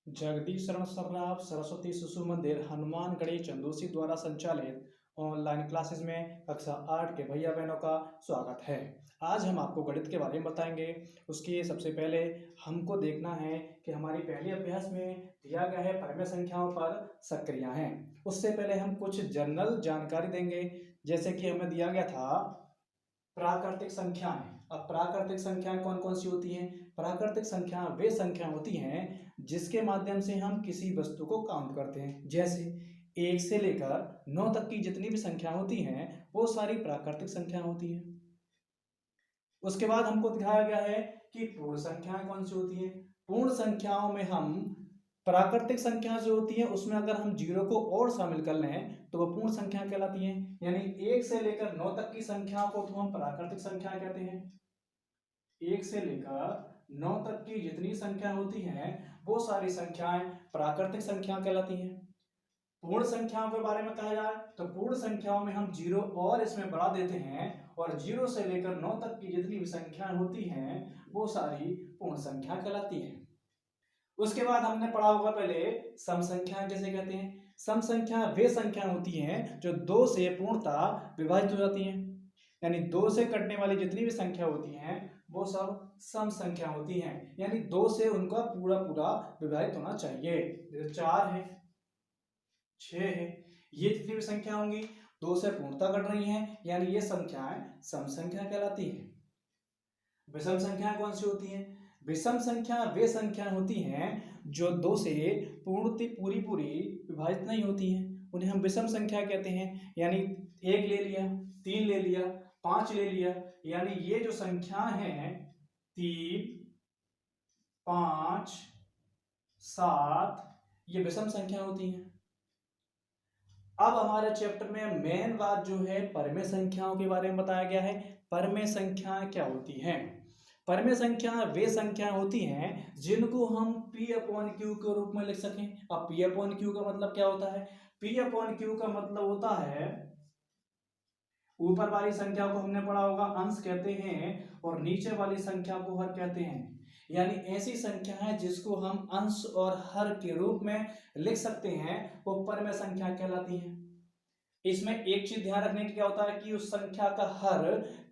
जगदीश शरण सर्राफ सरस्वती शिशु मंदिर हनुमानगढ़ी चंदोसी द्वारा संचालित ऑनलाइन क्लासेस में कक्षा 8 के भैया बहनों का स्वागत है। आज हम आपको गणित के बारे में बताएंगे। उसके सबसे पहले हमको देखना है कि हमारी पहले अभ्यास में दिया गया है परिमेय संख्याओं पर सक्रिया हैं। उससे पहले हम कुछ जनरल जानकारी देंगे, जैसे कि हमें दिया गया था प्राकृतिक संख्याएं। अब प्राकृतिक संख्याएं कौन कौन सी होती हैं? प्राकृतिक संख्या वे संख्या होती हैं जिसके माध्यम से हम किसी वस्तु को काउंट करते हैं। जैसे 1 से लेकर 9 तक की जितनी भी संख्या होती हैं वो सारी प्राकृतिक संख्या होती हैं। उसके बाद हमको दिखाया गया है कि पूर्ण संख्याएं कौन सी होती हैं। पूर्ण संख्याओं में हम प्राकृतिक संख्या जो होती है उसमें अगर हम जीरो को और शामिल कर लें तो वो पूर्ण संख्या कहलाती है। यानी 1 से लेकर 9 तक की संख्या को तो हम प्राकृतिक संख्या कहते हैं। 1 से लेकर 9 तक की जितनी संख्या होती हैं वो सारी संख्याएं प्राकृतिक संख्या कहलाती हैं। पूर्ण संख्याओं के बारे में कहा जाए तो पूर्ण संख्याओं में हम जीरो और इसमें बढ़ा देते हैं और 0 से लेकर 9 तक की जितनी भी संख्याएं होती हैं वो सारी पूर्ण संख्या कहलाती हैं। उसके बाद हमने पढ़ा होगा पहले सम संख्याएं किसे कहते हैं। सम संख्या वे संख्याएं होती हैं जो 2 से पूर्णतः विभाजित हो जाती हैं। यानी 2 से कटने वाली जितनी भी संख्या होती हैं वो सब सम संख्या होती हैं। यानी 2 से उनका पूरा पूरा विभाजित होना चाहिए। जैसे 4 है, 6 है, ये जितनी भी संख्या होंगी 2 से पूर्णतः कट रही हैं, यानी ये संख्याएं सम संख्या कहलाती हैं। विषम संख्या कौन सी होती हैं? विषम संख्या वे संख्या होती हैं जो 2 से पूरी पूरी विभाजित नहीं होती हैं, उन्हें हम विषम संख्या कहते हैं। यानी 1 ले लिया, 3 ले लिया, 5 ले लिया, यानी ये जो संख्या हैं 3, 5, 7 ये विषम संख्या होती हैं। अब हमारे चैप्टर में मेन बात जो है परिमेय संख्याओं के बारे में बताया गया है। परिमेय संख्याएं क्या होती हैं? परिमेय संख्या वे संख्या होती हैं जिनको हम P अपॉन Q के रूप में लिख सकें। अब P अपॉन Q का मतलब क्या होता है? P अपॉन Q का मतलब होता है, ऊपर वाली संख्या को हमने पढ़ा होगा अंश कहते हैं और नीचे वाली संख्या को हर कहते हैं। यानी ऐसी संख्या है जिसको हम अंश और हर के रूप में लिख सकते हैं वो परिमेय संख्या कहलाती है। इसमें एक चीज ध्यान रखने की क्या होता है कि उस संख्या का हर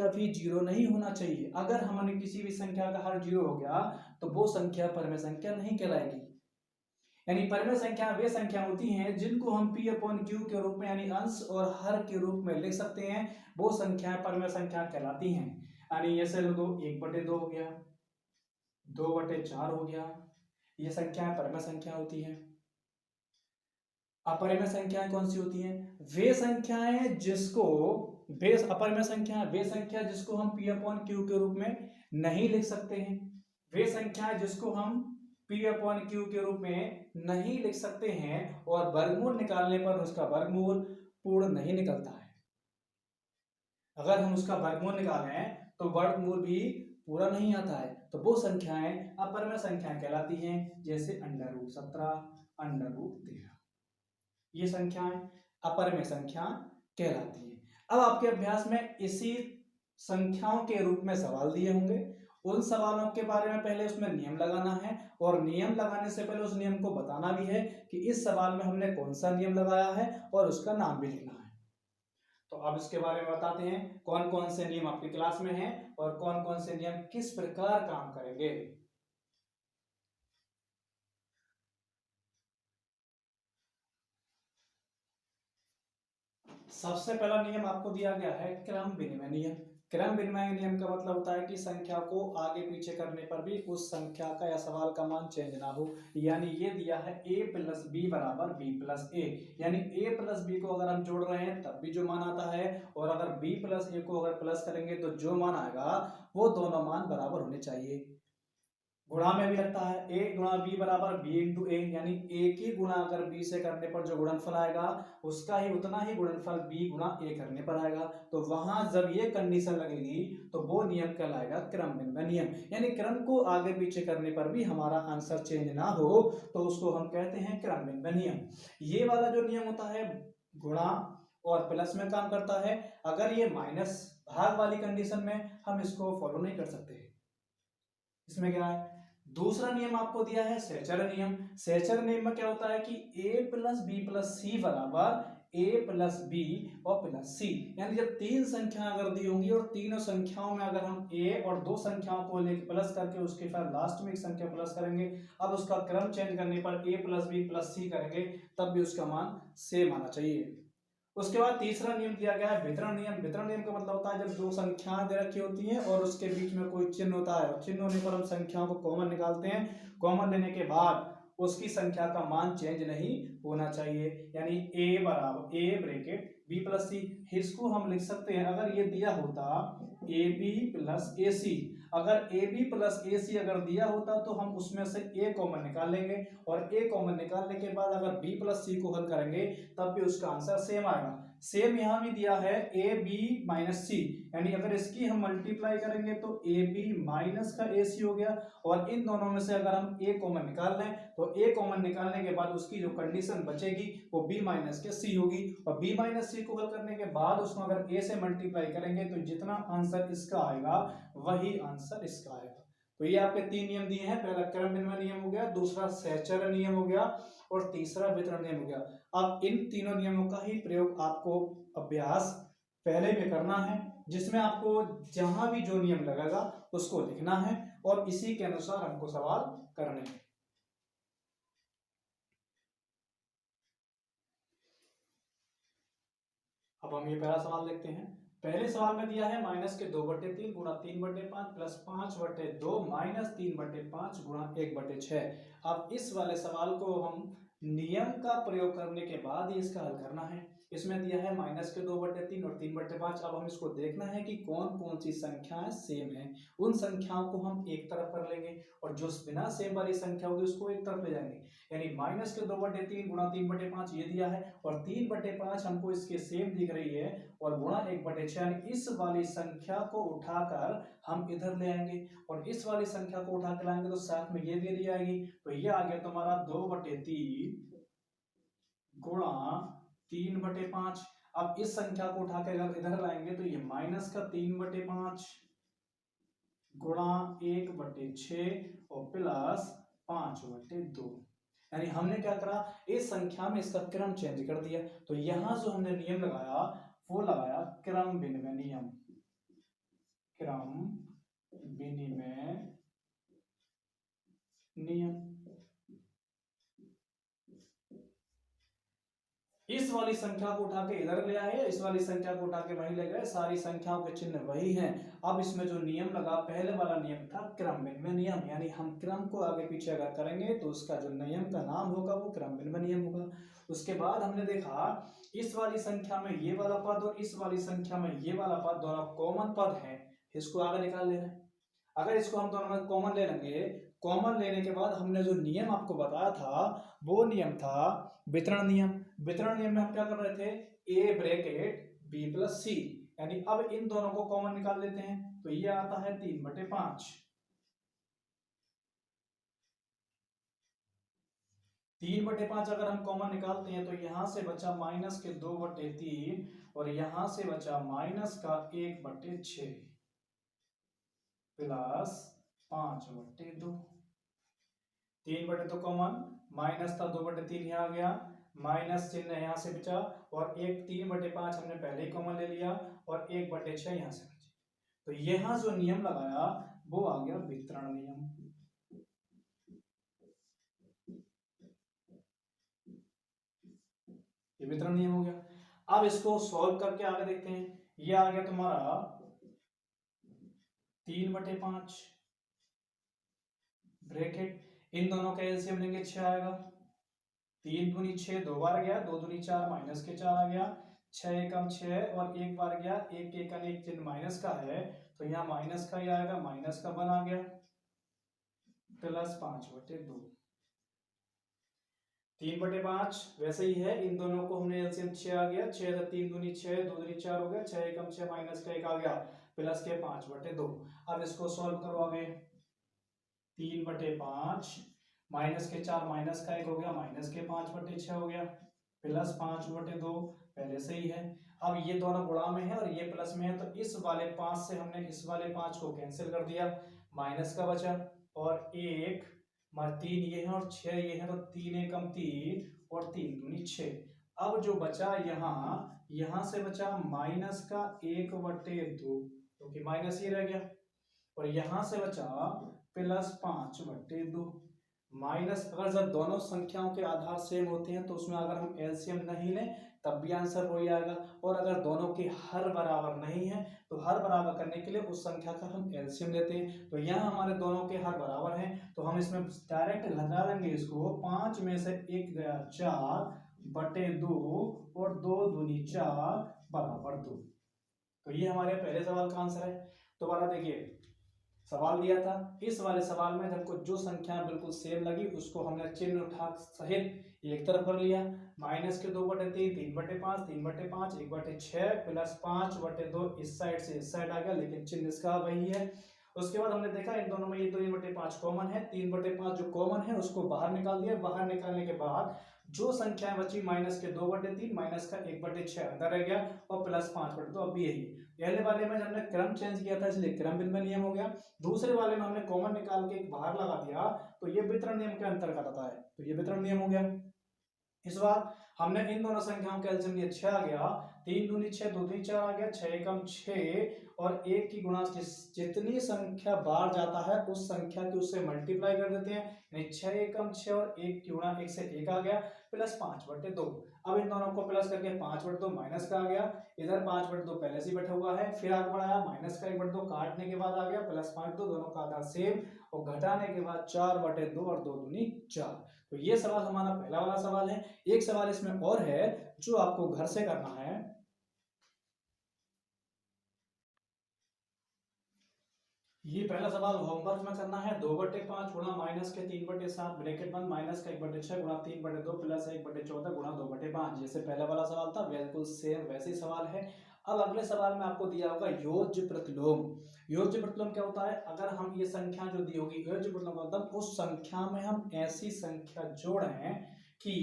कभी 0 नहीं होना चाहिए। अगर हमने किसी भी संख्या का हर 0 हो गया तो वो संख्या परिमेय संख्या नहीं कहलाएगी। यानी परिमेय संख्या वे संख्या होती हैं जिनको हम P अपॉन Q के रूप में यानी अंश और हर के रूप में लिख सकते हैं, वो संख्याएं परिमेय संख्या कहलाती हैं। यानी ऐसे लो 1/2 हो गया, 2/4 हो गया, ये संख्याएं परिमेय संख्या होती हैं। अपरिमेय संख्याएं कौन सी होती हैं? वे संख्याएं जिसको अपरिमेय संख्या वे संख्या जिसको हम P अपॉन Q के रूप में नहीं लिख सकते हैं। वे संख्याएं जिसको हम P अपॉन Q के रूप में नहीं लिख सकते हैं और वर्गमूल निकालने पर उसका वर्गमूल पूर्ण नहीं निकलता है। अगर हम उसका वर्गमूल निकालें तो वर्गमूल भी पूरा नहीं आता है, तो वो संख्याएं अपरिमेय संख्याएं कहलाती हैं। जैसे √17, √13, ये संख्याएं अपरिमेय संख्या कहलाती हैं। अब आपके अभ्यास में इसी संख्याओं के रूप में सवाल दिए होंगे। उन सवालों के बारे में पहले उसमें नियम लगाना है और नियम लगाने से पहले उस नियम को बताना भी है कि इस सवाल में हमने कौन सा नियम लगाया है और उसका नाम भी लिखना है। तो अब इसके बारे में बताते हैं कौन कौन से नियम आपकी क्लास में हैं और कौन कौन से नियम किस प्रकार काम करेंगे। सबसे पहला नियम आपको दिया गया है क्रम विनिमय नियम। क्रम विनिमय नियम का मतलब होता है कि संख्या को आगे पीछे करने पर भी उस संख्या का या सवाल का मान चेंज ना हो। यानी ये दिया है a + b = b + a, यानी a + b को अगर हम जोड़ रहे हैं तब भी जो मान आता है और अगर b + a को अगर प्लस करेंगे तो जो मान आएगा वो दोनों मान बराबर होने चाहिए। गुणा में भी लगता है a × b = b × a, यानी a की गुणा अगर b से करने पर जो गुणनफल आएगा उसका ही उतना ही गुणनफल b × a करने पर आएगा। तो वहां जब ये कंडीशन लगेगी तो वो नियम कहलाएगा क्रम विनिमय नियम। यानी क्रम को आगे पीछे करने पर भी हमारा आंसर चेंज ना हो तो उसको हम कहते हैं क्रम विनिमय नियम। ये वाला जो नियम होता है गुणा और प्लस में काम करता है। अगर ये माइनस भाग वाली कंडीशन में हम इसको फॉलो नहीं कर सकते। इसमें क्या है दूसरा नियम आपको दिया है सेचर नियम। सेचर नियम में क्या होता है कि a प्लस बी प्लस सी बराबर a प्लस बी और प्लस सी, यानी जब तीन संख्या अगर दी होंगी और तीनों संख्याओं में अगर हम a और दो संख्याओं को लेकर प्लस करके उसके फिर लास्ट में एक संख्या प्लस करेंगे, अब उसका क्रम चेंज करने पर a प्लस बी प्लस सी करेंगे तब भी उसका मान सेम आना चाहिए। उसके बाद तीसरा नियम दिया गया है वितरण नियम। वितरण नियम का मतलब होता है जब दो संख्याएं दे रखी होती हैं और उसके बीच में कोई चिन्ह होता है और चिन्ह होने पर हम संख्याओं को कॉमन निकालते हैं, कॉमन लेने के बाद उसकी संख्या का मान चेंज नहीं होना चाहिए, यानी a बराबर a ब्रैकेट b प्लस सी। इसको हम लिख सकते हैं अगर ये दिया होता ए बी प्लस ए सी, अगर ए बी प्लस ए सी अगर दिया होता तो हम उसमें से a कॉमन निकाल लेंगे और a कॉमन निकालने के बाद अगर b प्लस सी को हल करेंगे तब भी उसका आंसर सेम आएगा। सेम यहाँ भी दिया है ए बी माइनस सी, यानी अगर इसकी हम मल्टीप्लाई करेंगे तो ए बी माइनस का ए सी हो गया और इन दोनों में से अगर हम a कॉमन निकाल लें तो a कॉमन निकालने के बाद उसकी जो कंडीशन बचेगी वो b माइनस के c होगी और b माइनस सी को हल करने के बाद उसको अगर a से मल्टीप्लाई करेंगे तो जितना आंसर इसका आएगा वही आंसर इसका आएगा। तो ये आपके तीन नियम दिए हैं, पहला क्रम विनिमय नियम हो गया, दूसरा सहचर्य नियम हो गया और तीसरा वितरण नियम हो गया। अब इन तीनों नियमों का ही प्रयोग आपको अभ्यास पहले में करना है, जिसमें आपको जहां भी जो नियम लगेगा उसको लिखना है और इसी के अनुसार हमको सवाल करने हैं। अब हम ये पहला सवाल देखते हैं। पहले सवाल में दिया है माइनस के 2/3 गुणा 3/5 प्लस 5/2 माइनस 3/5 गुणा 1/6। अब इस वाले सवाल को हम नियम का प्रयोग करने के बाद ही इसका हल करना है। इसमें दिया है माइनस के 2/3 और 3/5। अब हम इसको देखना है कि कौन कौन सी संख्याएं सेम है, उन संख्याओं को हम एक तरफ कर लेंगे और जो बिना सेम वाली संख्या होगी उसको एक तरफ ले जाएंगे। यानी माइनस के 2/3 गुणा 3/5 ये दिया है और 3/5 हमको इसके सेम दिख रही है और गुणा 1/6, यानी इस वाली संख्या को उठाकर हम इधर ले आएंगे और इस वाली संख्या को उठा कर लाएंगे तो साथ में ये दे दी जाएगी। तो ये आ गया तुम्हारा 2/3 गुणा 3/5। अब इस संख्या को उठा के अगर इधर लाएंगे तो ये माइनस का 3/5 गुणा 1/6 और प्लस 5/2। यानी हमने क्या करा, इस संख्या में इसका क्रम चेंज कर दिया। तो यहां जो हमने नियम लगाया वो लगाया क्रम विनिमय नियम। क्रम विनिमय नियम। इस वाली संख्या को उठा के इधर ले आए, इस वाली संख्या को उठा के वहीं ले गए, सारी संख्याओं के चिन्ह वही हैं। अब इसमें जो नियम लगा पहले वाला नियम था क्रम विनिमय नियम, यानी हम क्रम को आगे पीछे अगर करेंगे तो उसका जो नियम का नाम होगा वो क्रम विनिमय नियम होगा। उसके बाद हमने देखा इस वाली संख्या में ये वाला पद और इस वाली संख्या में ये वाला पद दोनों कॉमन पद है, इसको आगे निकाल लेना है। अगर इसको हम दोनों में कॉमन ले लेंगे, कॉमन लेने के बाद हमने जो नियम आपको बताया था वो नियम था वितरण नियम। वितरण नियम में हम क्या कर रहे थे, a ब्रैकेट b प्लस सी, यानी अब इन दोनों को कॉमन निकाल लेते हैं तो ये आता है 3/5। 3/5 अगर हम कॉमन निकालते हैं तो यहां से बचा माइनस के 2/3 और यहां से बचा माइनस का 1/6 प्लस 5/2। 3/2 कॉमन, माइनस था 2/3 यहाँ आ गया, माइनस चिन्ह यहाँ से बचा और एक 3/5 हमने पहले ही कॉमन ले लिया और 1/6 यहाँ से बची। तो यहाँ जो नियम लगाया वो आ गया वितरण नियम। ये वितरण नियम हो गया। अब इसको सॉल्व करके आगे देखते हैं। ये आ गया तुम्हारा 3/5 ब्रैकेट, इन दोनों का एलसीएम लेंगे 6 आएगा, 3 दूनी 6, 2 बार गया, 2 दूनी 4 माइनस के 4 आ गया, 6 एकम 6 और एक बार गया, एक एक अनेक चिन्ह माइनस का है तो यहाँ माइनस का ही आएगा, माइनस का 1 आ गया प्लस 5/2। 3/5 वैसे ही है, इन दोनों को हमने एलसीएम 6 आ गया, 6 3 दूनी 6, 2 दूनी 4 हो गया, 6 एकम 6 माइनस का 1 आ गया प्लस के 5/2। अब इसको सॉल्व करो आगे, 3/5 माइनस के 4 माइनस का 1 हो गया, माइनस के 5/6 हो गया प्लस 5/2 पहले से ही है। अब ये दोनों गुणा में है और ये प्लस में है तो इस वाले 5 से हमने इस वाले 5 को कैंसिल कर दिया, माइनस का बचा और 1 मार 3 ये है और 6 ये है, तो 3 एकम 3 और 3 दूनी 6। अब जो बचा यहाँ से बचा माइनस का 1/2, क्योंकि माइनस ये रह गया, और यहाँ से बचा +5/2। माइनस, अगर जब दोनों संख्याओं के आधार सेम होते हैं तो उसमें अगर हम एलसीएम नहीं लें तब भी आंसर हो जाएगा, और अगर दोनों के हर बराबर नहीं है तो हर बराबर करने के लिए उस संख्या का हम एलसीएम लेते हैं। तो यहाँ हमारे दोनों के हर बराबर हैं, तो हम इसमें डायरेक्ट घटा देंगे इसको। 5 में से 1 गया 4/2 और 2 दूनी 4/2। तो ये हमारे पहले सवाल का आंसर है। दोबारा देखिए, सवाल दिया था, इस वाले सवाल में हमको जो संख्या बिल्कुल सेम लगी उसको हमने चिन्ह उठा सहित एक तरफ कर लिया। माइनस के 2/3, 3/5, 3/5, 1/6 +5/2 इस साइड से इस साइड आ गया, लेकिन चिन्ह इसका वही है। उसके बाद हमने देखा इन दोनों में ये 3/5 कॉमन है, 3/5 जो कॉमन है उसको बाहर निकाल दिया। बाहर निकालने के बाद जो संख्याएं बची माइनस के 2/3, माइनस का 1/6 अंदर रह गया, और +5/2 अब भी यही। पहले वाले में हमने क्रम चेंज किया था इसलिए क्रम भिन्न नियम हो गया। दूसरे वाले में हमने कॉमन निकाल के बाहर लगा दिया, तो ये वितरण नियम के अंतर्गत आता है, तो ये वितरण नियम हो गया। इस बार हमने इन दोनों संख्याओं का एलसीएम लिया, 6 आ गया, 3 दूनी 6, 2 दूनी 4 आ गया, 6 एकम 6, और 1 की गुणा जितनी संख्या बाहर जाता है उस संख्या की उससे मल्टीप्लाई कर देते हैं, यानी 6 एकम 6 और 1 की गुणा 1 से 1 आ गया, +5/2। अब इन दोनों को प्लस करके 5/2 माइनस का आ गया, इधर 5/2 पहले से बैठा हुआ है, फिर आगे बढ़ाया, माइनस का 1/2 काटने के बाद आ गया +5/2, दोनों का आधार सेम, और घटाने के बाद 4/2 और 2 दूनी 4। तो ये सवाल हमारा पहला वाला सवाल है। एक सवाल इसमें और है जो आपको घर से करना है। ये पहला सवाल होमवर्क में करना है। 2/5 गुणा माइनस के 3/7 ब्रैकेट बंद, माइनस का 1/6 गुणा 3/2 प्लस 1/14 गुणा 2/5। जैसे पहला वाला सवाल था बिल्कुल सेम वैसे ही सवाल है। अब अगले सवाल में आपको दिया होगा योज्य प्रतिलोम। योज्य प्रतिलोम क्या होता है? अगर हम ये संख्या जो दी होगी, योज्य प्रतिलोम मतलब उस संख्या में हम ऐसी संख्या जोड़ें कि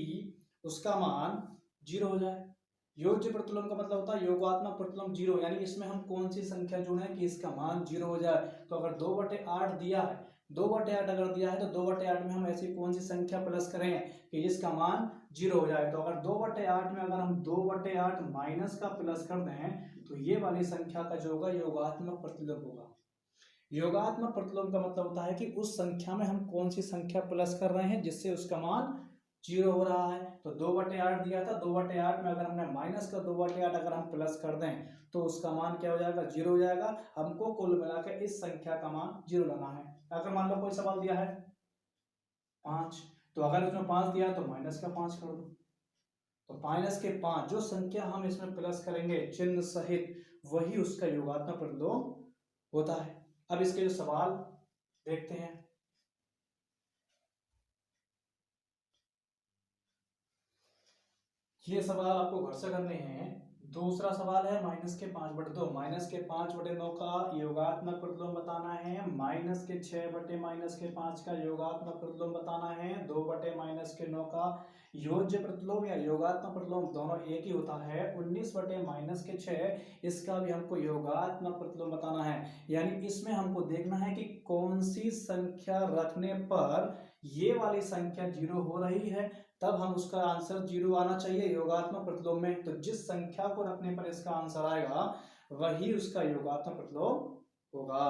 उसका मान 0 हो जाए। योज्य प्रतिलोम का मतलब होता है योगात्मक प्रतिलोम 0, यानी इसमें हम कौन सी संख्या जोड़ें कि इसका मान 0 हो जाए। तो अगर 2/8 दिया है, 2/8 अगर दिया है तो 2/8 में हम ऐसी कौन सी संख्या प्लस करें कि जिसका मान 0 हो जाए। तो अगर 2/8 में अगर हम 2/8 माइनस का प्लस कर दें तो ये वाली संख्या का जो होगा योगात्मक प्रतिलोम होगा। योगात्मक प्रतिलोम का मतलब होता है कि उस संख्या में हम कौन सी संख्या प्लस कर रहे हैं जिससे उसका मान 0 हो रहा है। तो 2/8 दिया था, 2/8 में अगर हमने माइनस का 2/8 अगर हम प्लस कर दें तो उसका मान क्या हो जाएगा? 0 हो जाएगा। हमको कुल मिलाकर इस संख्या का मान 0 लाना है। अगर मान लो कोई सवाल दिया है 5, तो अगर इसमें 5 दिया है तो माइनस का 5 कर दो, तो माइनस के 5 जो संख्या हम इसमें प्लस करेंगे चिन्ह सहित वही उसका योगात्मक प्रतिलोम होता है। अब इसके जो सवाल देखते हैं। ये सवाल आपको घर से करने हैं। दूसरा सवाल है माइनस के 5/2। माइनस के 5/9 का योगात्मक प्रतिलोम बताना है। माइनस के 6/-5 का योगात्मक प्रतिलोम बताना है। 2/-9 का योज्य प्रतिलोम या योगात्मक प्रतिलोम दोनों एक ही होता है। 19/-6 इसका भी हमको योगात्मक प्रतिलोम बताना है। यानी इसमें हमको देखना है कि कौन सी संख्या रखने पर ये वाली संख्या 0 हो रही है, तब हम उसका आंसर 0 आना चाहिए योगात्मक प्रतिलोम में। तो जिस संख्या को रखने पर इसका आंसर आएगा वही उसका योगात्मक प्रतिलोम होगा।